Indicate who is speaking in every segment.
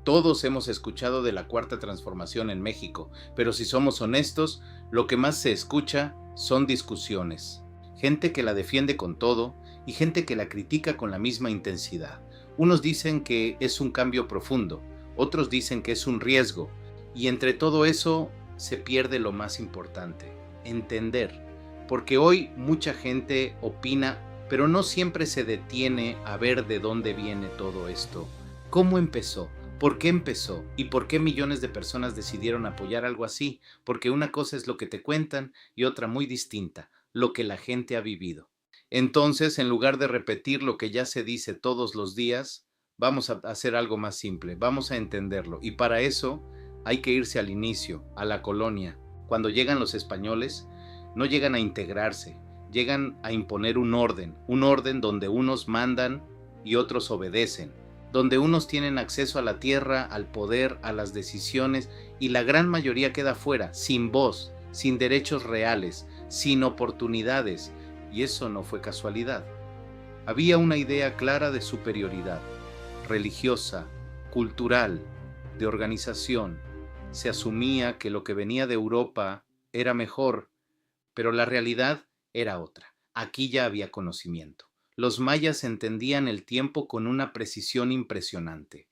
Speaker 1: Todos hemos escuchado de la Cuarta Transformación en México, pero si somos honestos, lo que más se escucha son discusiones. Gente que la defiende con todo y gente que la critica con la misma intensidad. Unos dicen que es un cambio profundo, otros dicen que es un riesgo, y entre todo eso se pierde lo más importante, entender. Porque hoy mucha gente opina, pero no siempre se detiene a ver de dónde viene todo esto. ¿Cómo empezó? ¿Por qué empezó? ¿Y por qué millones de personas decidieron apoyar algo así? Porque una cosa es lo que te cuentan y otra muy distinta, lo que la gente ha vivido. Entonces, en lugar de repetir lo que ya se dice todos los días, vamos a hacer algo más simple, vamos a entenderlo. Y para eso hay que irse al inicio, a la colonia. Cuando llegan los españoles, no llegan a integrarse, llegan a imponer un orden donde unos mandan y otros obedecen, donde unos tienen acceso a la tierra, al poder, a las decisiones, y la gran mayoría queda fuera, sin voz, sin derechos reales, sin oportunidades, y eso no fue casualidad. Había una idea clara de superioridad, religiosa, cultural, de organización. Se asumía que lo que venía de Europa era mejor, pero la realidad era otra. Aquí ya había conocimiento. Los mayas entendían el tiempo con una precisión impresionante.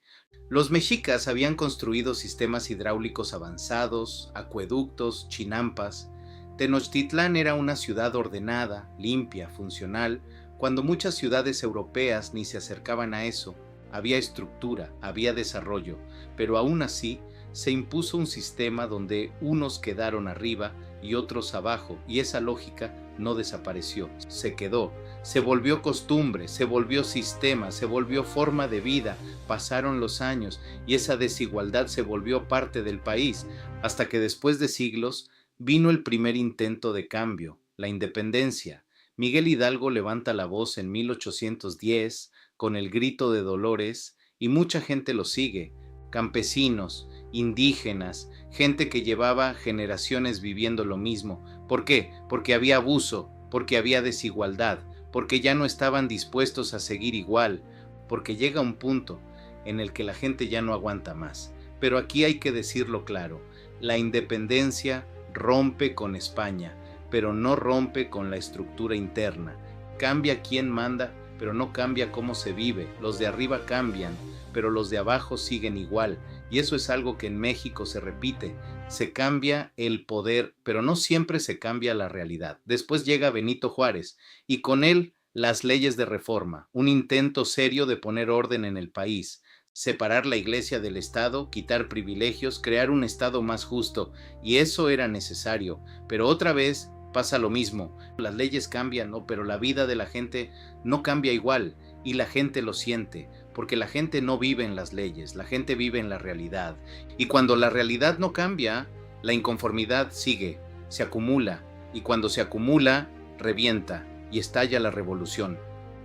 Speaker 1: Los mexicas habían construido sistemas hidráulicos avanzados, acueductos, chinampas. Tenochtitlán era una ciudad ordenada, limpia, funcional, cuando muchas ciudades europeas ni se acercaban a eso. Había estructura, había desarrollo, pero aún así se impuso un sistema donde unos quedaron arriba y otros abajo, y esa lógica no desapareció, se quedó, se volvió costumbre, se volvió sistema, se volvió forma de vida. Pasaron los años y esa desigualdad se volvió parte del país, hasta que después de siglos vino el primer intento de cambio, la independencia. Miguel Hidalgo levanta la voz en 1810 con el grito de Dolores y mucha gente lo sigue, campesinos, indígenas, gente que llevaba generaciones viviendo lo mismo. ¿Por qué? Porque había abuso, porque había desigualdad, porque ya no estaban dispuestos a seguir igual, porque llega un punto en el que la gente ya no aguanta más. Pero aquí hay que decirlo claro, la independencia rompe con España, pero no rompe con la estructura interna. Cambia quién manda, pero no cambia cómo se vive. Los de arriba cambian, pero los de abajo siguen igual. Y eso es algo que en México se repite. Se cambia el poder, pero no siempre se cambia la realidad. Después llega Benito Juárez y con él las leyes de reforma, un intento serio de poner orden en el país, separar la iglesia del Estado, quitar privilegios, crear un Estado más justo, y eso era necesario. Pero otra vez pasa lo mismo. Las leyes cambian, ¿no? Pero la vida de la gente no cambia igual, y la gente lo siente, porque la gente no vive en las leyes, la gente vive en la realidad. Y cuando la realidad no cambia, la inconformidad sigue, se acumula, y cuando se acumula, revienta y estalla la revolución.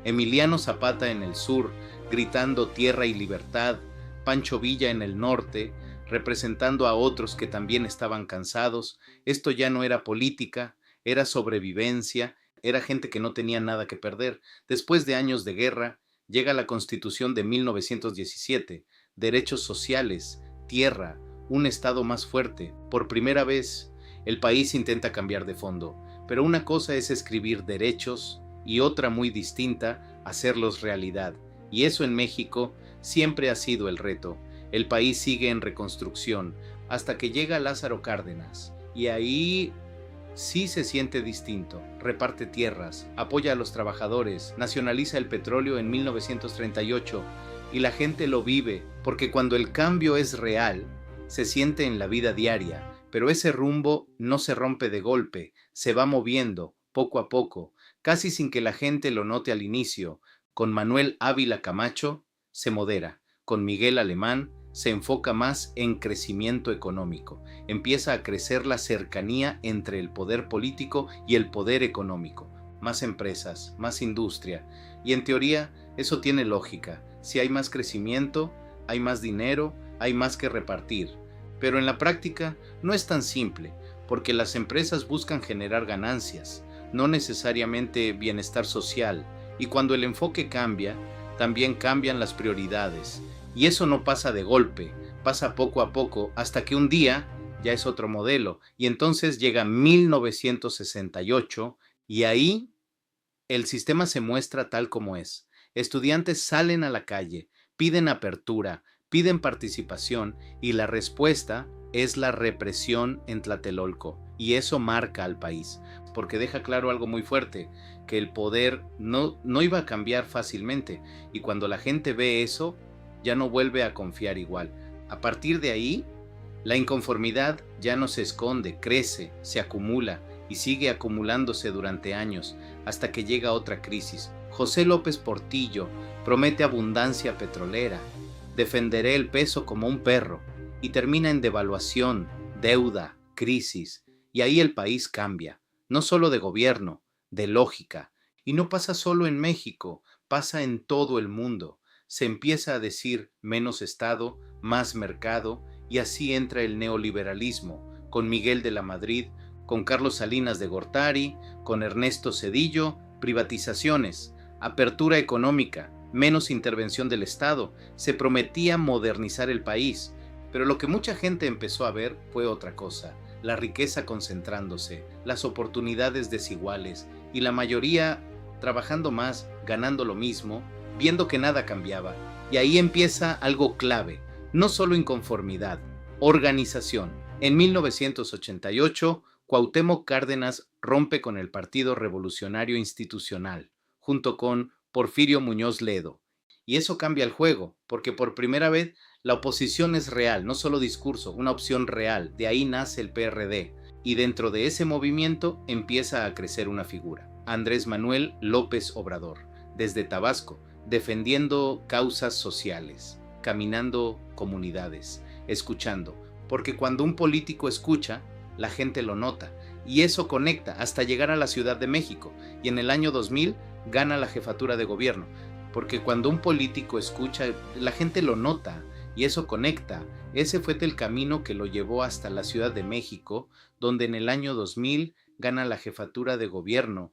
Speaker 1: Emiliano Zapata en el sur, gritando tierra y libertad, Pancho Villa en el norte, representando a otros que también estaban cansados. Esto ya no era política, era sobrevivencia, era gente que no tenía nada que perder. Después de años de guerra, llega la Constitución de 1917, derechos sociales, tierra, un Estado más fuerte. Por primera vez, el país intenta cambiar de fondo, pero una cosa es escribir derechos y otra muy distinta, hacerlos realidad. Y eso en México siempre ha sido el reto. El país sigue en reconstrucción hasta que llega Lázaro Cárdenas, y ahí sí se siente distinto. Reparte tierras, apoya a los trabajadores, nacionaliza el petróleo en 1938 y la gente lo vive, porque cuando el cambio es real, se siente en la vida diaria, pero ese rumbo no se rompe de golpe, se va moviendo poco a poco, casi sin que la gente lo note al inicio. Con Manuel Ávila Camacho se modera, con Miguel Alemán se enfoca más en crecimiento económico. Empieza a crecer la cercanía entre el poder político y el poder económico. Más empresas, más industria. Y en teoría eso tiene lógica. Si hay más crecimiento, hay más dinero, hay más que repartir. Pero en la práctica no es tan simple, porque las empresas buscan generar ganancias, no necesariamente bienestar social. Y cuando el enfoque cambia, también cambian las prioridades. Y eso no pasa de golpe, pasa poco a poco hasta que un día ya es otro modelo. Y entonces llega 1968 y ahí el sistema se muestra tal como es. Estudiantes salen a la calle, piden apertura, piden participación y la respuesta es la represión en Tlatelolco. Y eso marca al país, porque deja claro algo muy fuerte, que el poder no iba a cambiar fácilmente. Y cuando la gente ve eso, ya no vuelve a confiar igual. A partir de ahí, la inconformidad ya no se esconde, crece, se acumula y sigue acumulándose durante años, hasta que llega otra crisis. José López Portillo promete abundancia petrolera, defenderé el peso como un perro, y termina en devaluación, deuda, crisis, y ahí el país cambia, no solo de gobierno, de lógica, y no pasa solo en México, pasa en todo el mundo. Se empieza a decir menos Estado, más mercado, y así entra el neoliberalismo, con Miguel de la Madrid, con Carlos Salinas de Gortari, con Ernesto Zedillo, privatizaciones, apertura económica, menos intervención del Estado. Se prometía modernizar el país, pero lo que mucha gente empezó a ver fue otra cosa: la riqueza concentrándose, las oportunidades desiguales y la mayoría trabajando más, ganando lo mismo, viendo que nada cambiaba. Y ahí empieza algo clave, no solo inconformidad, organización. En 1988, Cuauhtémoc Cárdenas rompe con el Partido Revolucionario Institucional, junto con Porfirio Muñoz Ledo. Y eso cambia el juego, porque por primera vez la oposición es real, no solo discurso, una opción real. De ahí nace el PRD. Y dentro de ese movimiento empieza a crecer una figura, Andrés Manuel López Obrador, desde Tabasco, defendiendo causas sociales, caminando comunidades, escuchando. Porque cuando un político escucha, la gente lo nota, y eso conecta hasta llegar a la Ciudad de México, y en el año 2000 gana la jefatura de gobierno, porque cuando un político escucha, la gente lo nota, y eso conecta. Ese fue el camino que lo llevó hasta la Ciudad de México, donde en el año 2000 gana la jefatura de gobierno,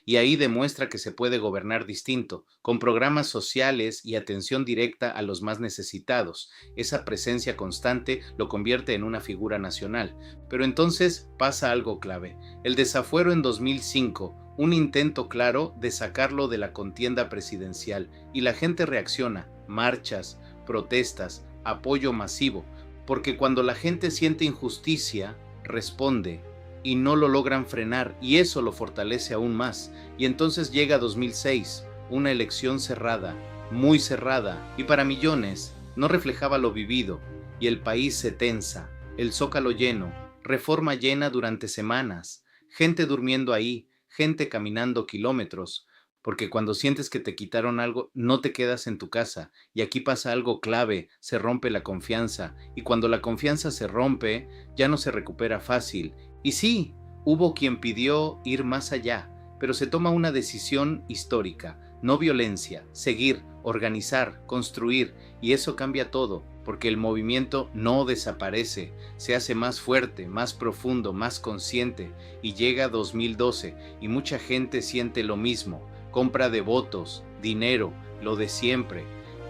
Speaker 1: y ahí demuestra que se puede gobernar distinto, con programas sociales y atención directa a los más necesitados. Esa presencia constante lo convierte en una figura nacional. Pero entonces pasa algo clave: el desafuero en 2005, un intento claro de sacarlo de la contienda presidencial, y la gente reacciona, marchas, protestas, apoyo masivo, porque cuando la gente siente injusticia, responde, y no lo logran frenar, y eso lo fortalece aún más. Y entonces llega 2006, una elección cerrada, muy cerrada, y para millones no reflejaba lo vivido, y el país se tensa, el Zócalo lleno, Reforma llena durante semanas, gente durmiendo ahí, gente caminando kilómetros, porque cuando sientes que te quitaron algo, no te quedas en tu casa. Y aquí pasa algo clave: se rompe la confianza. Y cuando la confianza se rompe, ya no se recupera fácil. Y sí, hubo quien pidió ir más allá, pero se toma una decisión histórica: no violencia, seguir, organizar, construir, y eso cambia todo, porque el movimiento no desaparece, se hace más fuerte, más profundo, más consciente, y llega 2012, y mucha gente siente lo mismo: compra de votos, dinero, lo de siempre,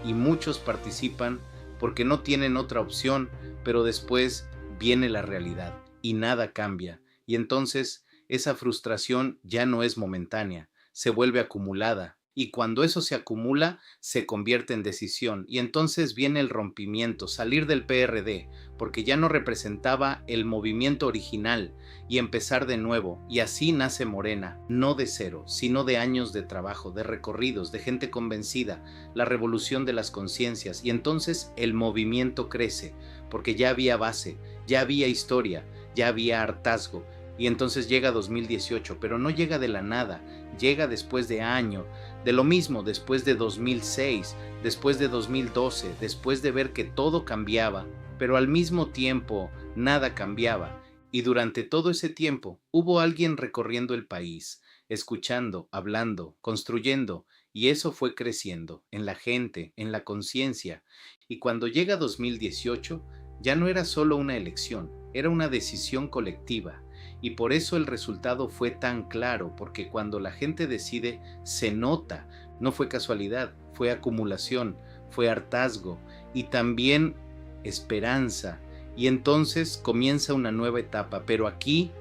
Speaker 1: y muchos participan porque no tienen otra opción, pero después viene la realidad y nada cambia, y entonces esa frustración ya no es momentánea, se vuelve acumulada, y cuando eso se acumula, se convierte en decisión, y entonces viene el rompimiento, salir del PRD, porque ya no representaba el movimiento original, y empezar de nuevo, y así nace Morena, no de cero, sino de años de trabajo, de recorridos, de gente convencida, la revolución de las conciencias, y entonces el movimiento crece, porque ya había base, ya había historia, ya había hartazgo. Y entonces llega 2018, pero no llega de la nada, llega después de años, de lo mismo, después de 2006, después de 2012, después de ver que todo cambiaba, pero al mismo tiempo nada cambiaba. Y durante todo ese tiempo hubo alguien recorriendo el país, escuchando, hablando, construyendo, y eso fue creciendo en la gente, en la conciencia. Y cuando llega 2018, ya no era solo una elección, era una decisión colectiva. Y por eso el resultado fue tan claro, porque cuando la gente decide, se nota. No fue casualidad, fue acumulación, fue hartazgo y también esperanza. Y entonces comienza una nueva etapa, pero aquí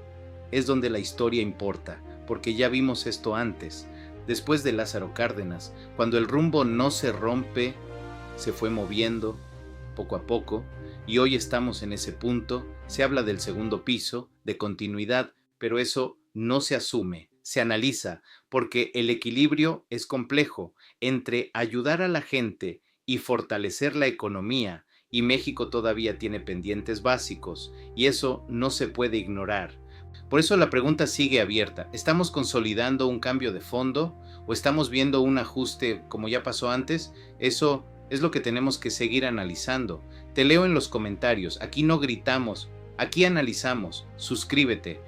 Speaker 1: es donde la historia importa, porque ya vimos esto antes. Después de Lázaro Cárdenas, cuando el rumbo no se rompe, se fue moviendo poco a poco, y hoy estamos en ese punto. Se habla del segundo piso, de continuidad, pero eso no se asume, se analiza, porque el equilibrio es complejo entre ayudar a la gente y fortalecer la economía, y México todavía tiene pendientes básicos, y eso no se puede ignorar. Por eso la pregunta sigue abierta. ¿Estamos consolidando un cambio de fondo o estamos viendo un ajuste como ya pasó antes? Eso es lo que tenemos que seguir analizando. Te leo en los comentarios. Aquí no gritamos, aquí analizamos. Suscríbete.